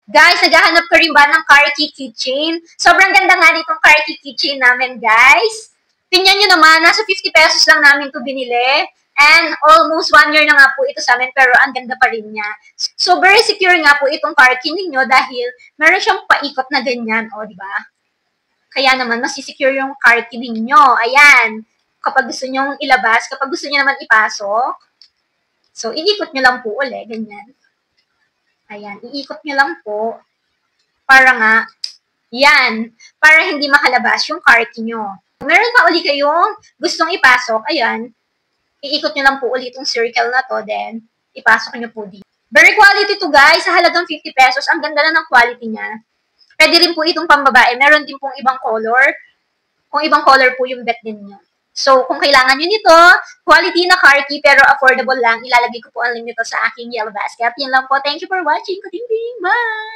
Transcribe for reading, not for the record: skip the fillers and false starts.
Guys, naghahanap ka rin ba ng car key keychain? Sobrang ganda nga nitong car key keychain namin, guys. Tingnan nyo naman, nasa 50 pesos lang namin to binili. And almost 1 year na nga po ito sa amin, pero ang ganda pa rin niya. So, very secure nga po itong car key ninyo dahil meron siyang paikot na ganyan, o, di ba? Kaya naman, masisecure yung car key ninyo. Ayan. Kapag gusto nyong ilabas, kapag gusto nyo naman ipasok, so, iikot nyo lang po ulit, ganyan. Ayan, iikot nyo lang po para nga, yan, para hindi makalabas yung car key nyo. Meron pa uli kayong gustong ipasok, ayan, iikot nyo lang po ulit yung circle na to, then, ipasok nyo po dito. Very quality to guys, sa halagang 50 pesos, ang ganda na ng quality niya. Pwede rin po itong pambabae, meron din pong ibang color, kung ibang color po yung bet din nyo. So, kung kailangan nyo nito, quality na car key pero affordable lang, ilalagay ko po ang link nito sa aking yellow basket. Yan lang po. Thank you for watching. Kuting-ting. Bye!